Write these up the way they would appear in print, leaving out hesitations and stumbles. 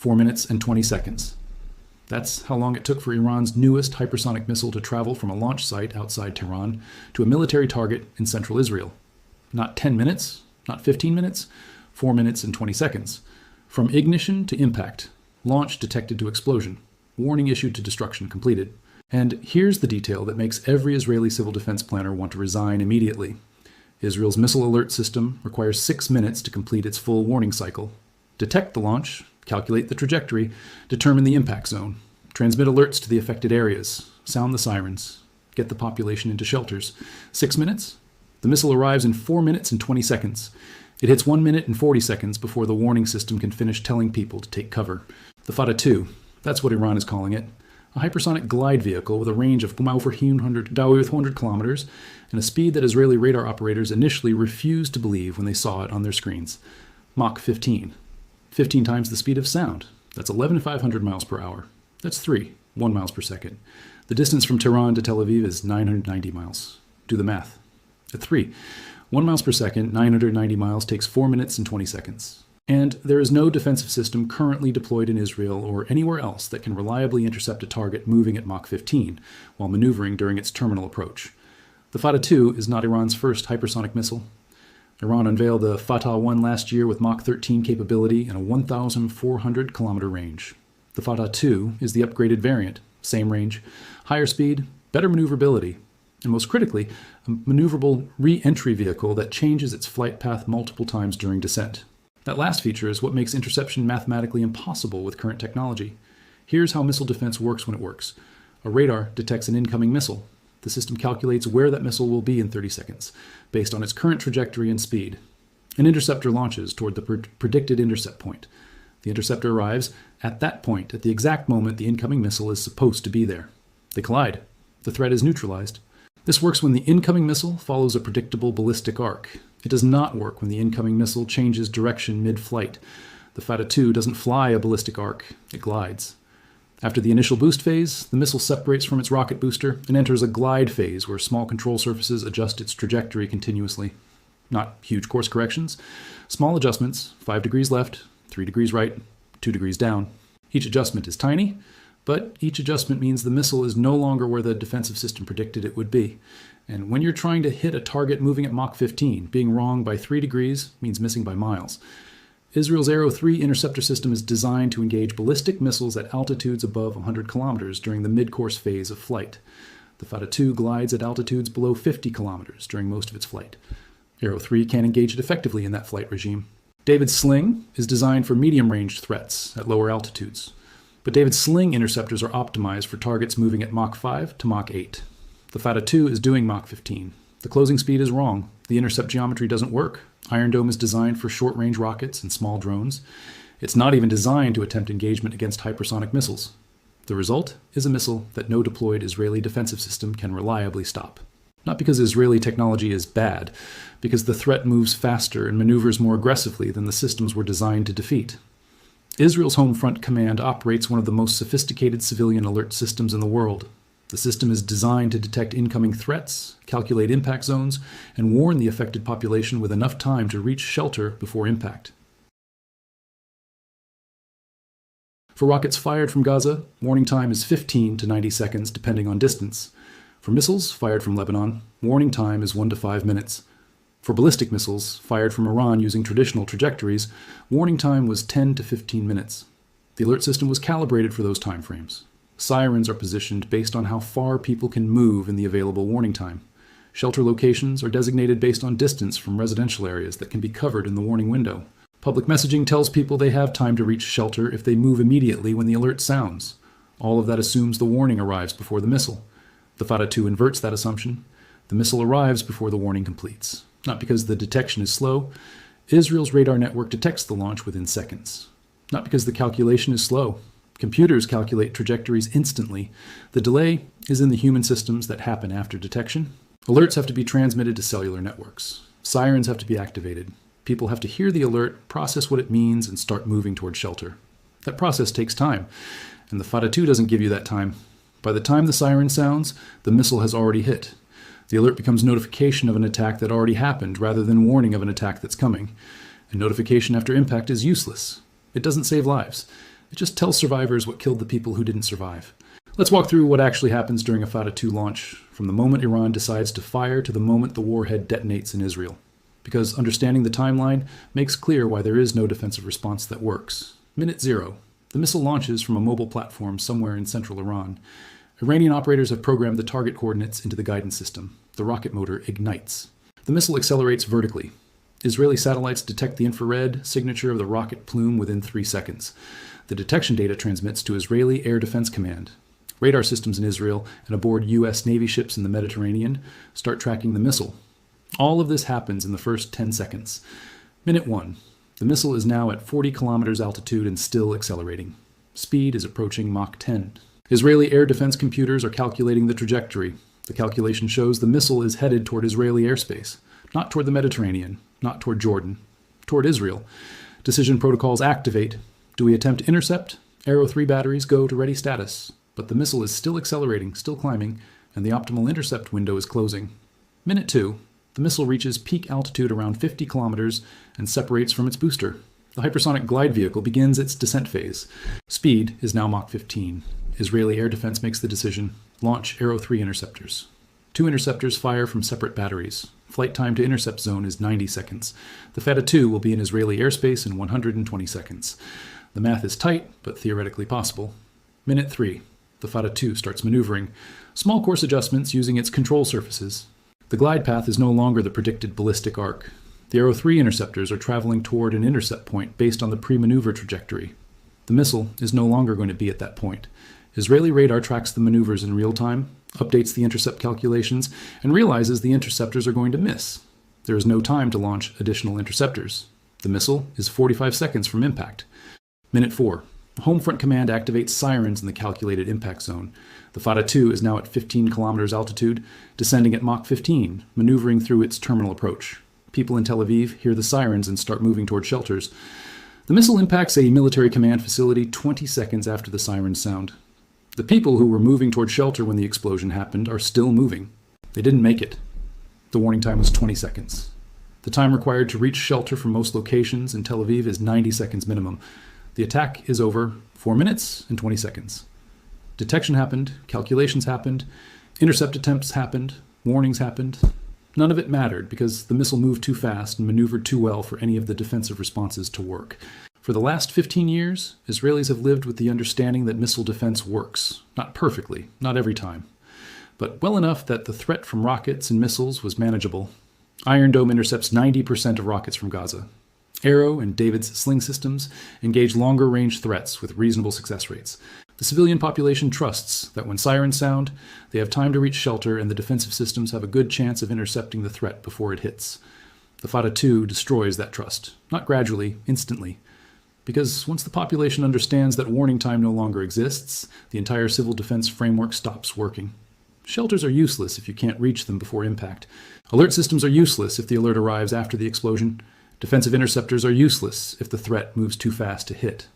4 minutes and 20 seconds. That's how long it took for Iran's newest hypersonic missile to travel from a launch site outside Tehran to a military target in central Israel. Not 10 minutes, not 15 minutes, 4 minutes and 20 seconds. From ignition to impact, launch detected to explosion, warning issued to destruction completed. And here's the detail that makes every Israeli civil defense planner want to resign immediately. Israel's missile alert system requires 6 minutes to complete its full warning cycle. Detect the launch, calculate the trajectory, determine the impact zone, transmit alerts to the affected areas, sound the sirens, get the population into shelters. 6 minutes? The missile arrives in 4 minutes and 20 seconds. It hits 1 minute and 40 seconds before the warning system can finish telling people to take cover. The Fattah-2, that's what Iran is calling it. A hypersonic glide vehicle with a range of over 100 kilometers and a speed that Israeli radar operators initially refused to believe when they saw it on their screens. Mach 15. 15 times the speed of sound. That's 11,500 miles per hour. That's 1 miles per second. The distance from Tehran to Tel Aviv is 990 miles. Do the math. At 1 miles per second, 990 miles takes 4 minutes and 20 seconds. And there is no defensive system currently deployed in Israel or anywhere else that can reliably intercept a target moving at Mach 15 while maneuvering during its terminal approach. The Fattah-2 is not Iran's first hypersonic missile. Iran unveiled the Fattah-1 last year with Mach 13 capability and a 1,400 kilometer range. The Fattah-2 is the upgraded variant, same range, higher speed, better maneuverability, and most critically, a maneuverable re-entry vehicle that changes its flight path multiple times during descent. That last feature is what makes interception mathematically impossible with current technology. Here's how missile defense works when it works. A radar detects an incoming missile. The system calculates where that missile will be in 30 seconds, based on its current trajectory and speed. An interceptor launches toward the predicted intercept point. The interceptor arrives at that point at the exact moment the incoming missile is supposed to be there. They collide. The threat is neutralized. This works when the incoming missile follows a predictable ballistic arc. It does not work when the incoming missile changes direction mid-flight. The Fattah-2 doesn't fly a ballistic arc, it glides. After the initial boost phase, the missile separates from its rocket booster and enters a glide phase where small control surfaces adjust its trajectory continuously. Not huge course corrections, small adjustments, 5 degrees left, 3 degrees right, 2 degrees down. Each adjustment is tiny, but each adjustment means the missile is no longer where the defensive system predicted it would be. And when you're trying to hit a target moving at Mach 15, being wrong by 3 degrees means missing by miles. Israel's Arrow 3 interceptor system is designed to engage ballistic missiles at altitudes above 100 kilometers during the mid-course phase of flight. The Fattah-2 glides at altitudes below 50 kilometers during most of its flight. Arrow 3 can't engage it effectively in that flight regime. David's Sling is designed for medium-range threats at lower altitudes. But David's Sling interceptors are optimized for targets moving at Mach 5 to Mach 8. The Fattah-2 is doing Mach 15. The closing speed is wrong. The intercept geometry doesn't work. Iron Dome is designed for short-range rockets and small drones. It's not even designed to attempt engagement against hypersonic missiles. The result is a missile that no deployed Israeli defensive system can reliably stop. Not because Israeli technology is bad, because the threat moves faster and maneuvers more aggressively than the systems were designed to defeat. Israel's Home Front Command operates one of the most sophisticated civilian alert systems in the world. The system is designed to detect incoming threats, calculate impact zones, and warn the affected population with enough time to reach shelter before impact. For rockets fired from Gaza, warning time is 15 to 90 seconds depending on distance. For missiles fired from Lebanon, warning time is 1 to 5 minutes. For ballistic missiles fired from Iran using traditional trajectories, warning time was 10 to 15 minutes. The alert system was calibrated for those timeframes. Sirens are positioned based on how far people can move in the available warning time. Shelter locations are designated based on distance from residential areas that can be covered in the warning window. Public messaging tells people they have time to reach shelter if they move immediately when the alert sounds. All of that assumes the warning arrives before the missile. The Fattah-2 inverts that assumption. The missile arrives before the warning completes. Not because the detection is slow. Israel's radar network detects the launch within seconds. Not because the calculation is slow. Computers calculate trajectories instantly. The delay is in the human systems that happen after detection. Alerts have to be transmitted to cellular networks. Sirens have to be activated. People have to hear the alert, process what it means, and start moving toward shelter. That process takes time, and the Fattah-2 doesn't give you that time. By the time the siren sounds, the missile has already hit. The alert becomes notification of an attack that already happened rather than warning of an attack that's coming. And notification after impact is useless. It doesn't save lives. It just tells survivors what killed the people who didn't survive. Let's walk through what actually happens during a Fattah-2 launch, from the moment Iran decides to fire to the moment the warhead detonates in Israel. Because understanding the timeline makes clear why there is no defensive response that works. Minute 0. The missile launches from a mobile platform somewhere in central Iran. Iranian operators have programmed the target coordinates into the guidance system. The rocket motor ignites. The missile accelerates vertically. Israeli satellites detect the infrared signature of the rocket plume within 3 seconds. The detection data transmits to Israeli Air Defense Command. Radar systems in Israel and aboard U.S. Navy ships in the Mediterranean start tracking the missile. All of this happens in the first 10 seconds. Minute 1. The missile is now at 40 kilometers altitude and still accelerating. Speed is approaching Mach 10. Israeli air defense computers are calculating the trajectory. The calculation shows the missile is headed toward Israeli airspace, not toward the Mediterranean, not toward Jordan, toward Israel. Decision protocols activate. Do we attempt intercept? Arrow 3 batteries go to ready status. But the missile is still accelerating, still climbing, and the optimal intercept window is closing. Minute 2. The missile reaches peak altitude around 50 kilometers and separates from its booster. The hypersonic glide vehicle begins its descent phase. Speed is now Mach 15. Israeli air defense makes the decision. Launch Arrow 3 interceptors. 2 interceptors fire from separate batteries. Flight time to intercept zone is 90 seconds. The Fattah-2 will be in Israeli airspace in 120 seconds. The math is tight, but theoretically possible. Minute 3. The Fattah-2 starts maneuvering. Small course adjustments using its control surfaces. The glide path is no longer the predicted ballistic arc. The Arrow 3 interceptors are traveling toward an intercept point based on the pre-maneuver trajectory. The missile is no longer going to be at that point. Israeli radar tracks the maneuvers in real time, updates the intercept calculations, and realizes the interceptors are going to miss. There is no time to launch additional interceptors. The missile is 45 seconds from impact. Minute 4. Homefront Command activates Sirens in the calculated impact zone. The Fattah-2 is now at 15 kilometers altitude, descending at Mach 15, maneuvering through its terminal approach. People in Tel Aviv hear the sirens and start moving toward shelters. The missile impacts a military command facility 20 seconds after the sirens sound. The people who were moving toward shelter when the explosion happened are still moving. They didn't make it. The warning time was 20 seconds. The time required to reach shelter from most locations in Tel Aviv is 90 seconds minimum. The attack is over 4 minutes and 20 seconds. Detection happened, calculations happened, intercept attempts happened, warnings happened. None of it mattered because the missile moved too fast and maneuvered too well for any of the defensive responses to work. For the last 15 years, Israelis have lived with the understanding that missile defense works. Not perfectly, not every time, but well enough that the threat from rockets and missiles was manageable. Iron Dome intercepts 90% of rockets from Gaza. Arrow and David's Sling systems engage longer-range threats with reasonable success rates. The civilian population trusts that when sirens sound, they have time to reach shelter and the defensive systems have a good chance of intercepting the threat before it hits. The Fattah-2 destroys that trust, not gradually, instantly. Because once the population understands that warning time no longer exists, the entire civil defense framework stops working. Shelters are useless if you can't reach them before impact. Alert systems are useless if the alert arrives after the explosion. Defensive interceptors are useless if the threat moves too fast to hit.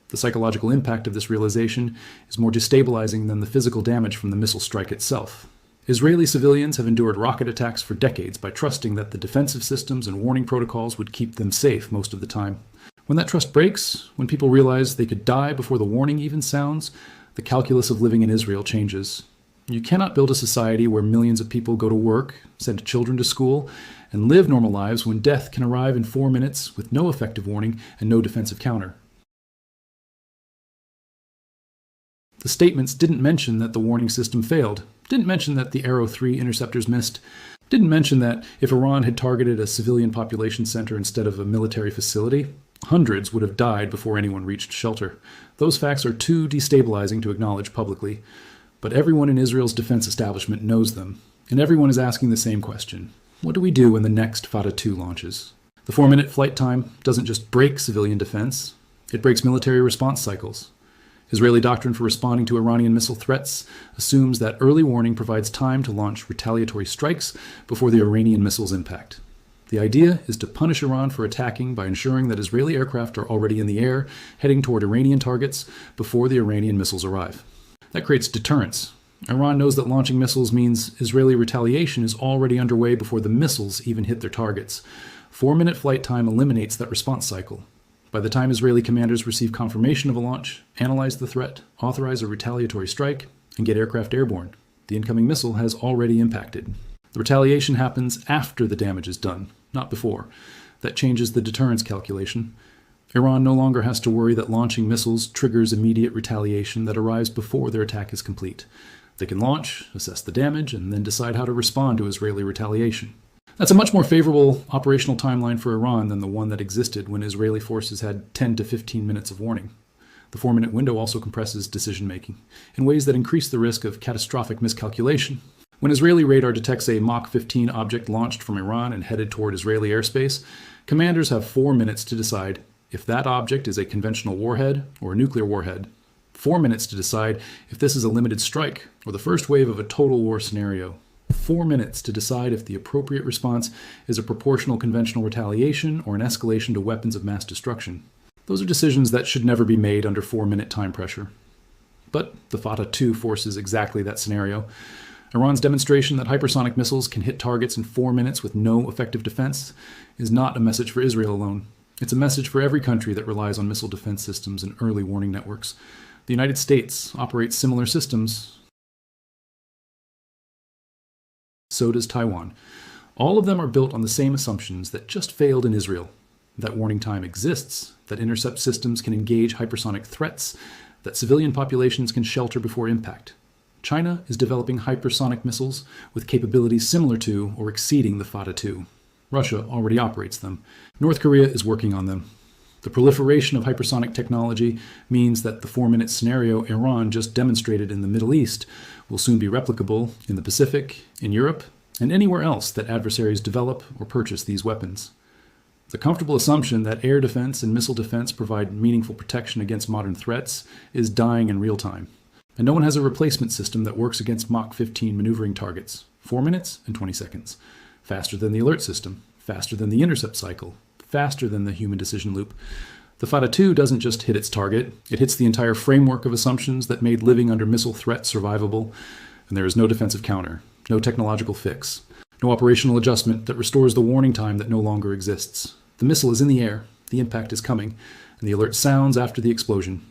The psychological impact of this realization is more destabilizing than the physical damage from the missile strike itself. Israeli civilians have endured rocket attacks for decades by trusting that the defensive systems and warning protocols would keep them safe most of the time. When that trust breaks, when people realize they could die before the warning even sounds, the calculus of living in Israel changes. You cannot build a society where millions of people go to work, send children to school, and live normal lives when death can arrive in 4 minutes with no effective warning and no defensive counter. The statements didn't mention that the warning system failed, didn't mention that the Arrow 3 interceptors missed, didn't mention that if Iran had targeted a civilian population center instead of a military facility, hundreds would have died before anyone reached shelter. Those facts are too destabilizing to acknowledge publicly, but everyone in Israel's defense establishment knows them, and everyone is asking the same question. What do we do when the next Fattah-2 launches? The 4-minute flight time doesn't just break civilian defense, it breaks military response cycles. Israeli doctrine for responding to Iranian missile threats assumes that early warning provides time to launch retaliatory strikes before the Iranian missiles impact. The idea is to punish Iran for attacking by ensuring that Israeli aircraft are already in the air, heading toward Iranian targets before the Iranian missiles arrive. That creates deterrence. Iran knows that launching missiles means Israeli retaliation is already underway before the missiles even hit their targets. 4-minute flight time eliminates that response cycle. By the time Israeli commanders receive confirmation of a launch, analyze the threat, authorize a retaliatory strike, and get aircraft airborne, the incoming missile has already impacted. The retaliation happens after the damage is done, not before. That changes the deterrence calculation. Iran no longer has to worry that launching missiles triggers immediate retaliation that arrives before their attack is complete. They can launch, assess the damage, and then decide how to respond to Israeli retaliation. That's a much more favorable operational timeline for Iran than the one that existed when Israeli forces had 10 to 15 minutes of warning. The 4-minute window also compresses decision-making in ways that increase the risk of catastrophic miscalculation. When Israeli radar detects a Mach 15 object launched from Iran and headed toward Israeli airspace, commanders have 4 minutes to decide if that object is a conventional warhead or a nuclear warhead. 4 minutes to decide if this is a limited strike or the first wave of a total war scenario. 4 minutes to decide if the appropriate response is a proportional conventional retaliation or an escalation to weapons of mass destruction. Those are decisions that should never be made under 4-minute time pressure. But the Fattah-2 forces exactly that scenario. Iran's demonstration that hypersonic missiles can hit targets in 4 minutes with no effective defense is not a message for Israel alone. It's a message for every country that relies on missile defense systems and early warning networks. The United States operates similar systems. So does Taiwan. All of them are built on the same assumptions that just failed in Israel. That warning time exists, that intercept systems can engage hypersonic threats, that civilian populations can shelter before impact. China is developing hypersonic missiles with capabilities similar to or exceeding the Fattah-2. Russia already operates them. North Korea is working on them. The proliferation of hypersonic technology means that the 4-minute scenario Iran just demonstrated in the Middle East will soon be replicable in the Pacific, in Europe, and anywhere else that adversaries develop or purchase these weapons. The comfortable assumption that air defense and missile defense provide meaningful protection against modern threats is dying in real time. And no one has a replacement system that works against Mach 15 maneuvering targets, 4 minutes and 20 seconds. Faster than the alert system, faster than the intercept cycle, faster than the human decision loop. The Fattah-2 doesn't just hit its target, it hits the entire framework of assumptions that made living under missile threat survivable, and there is no defensive counter, no technological fix, no operational adjustment that restores the warning time that no longer exists. The missile is in the air, the impact is coming, and the alert sounds after the explosion.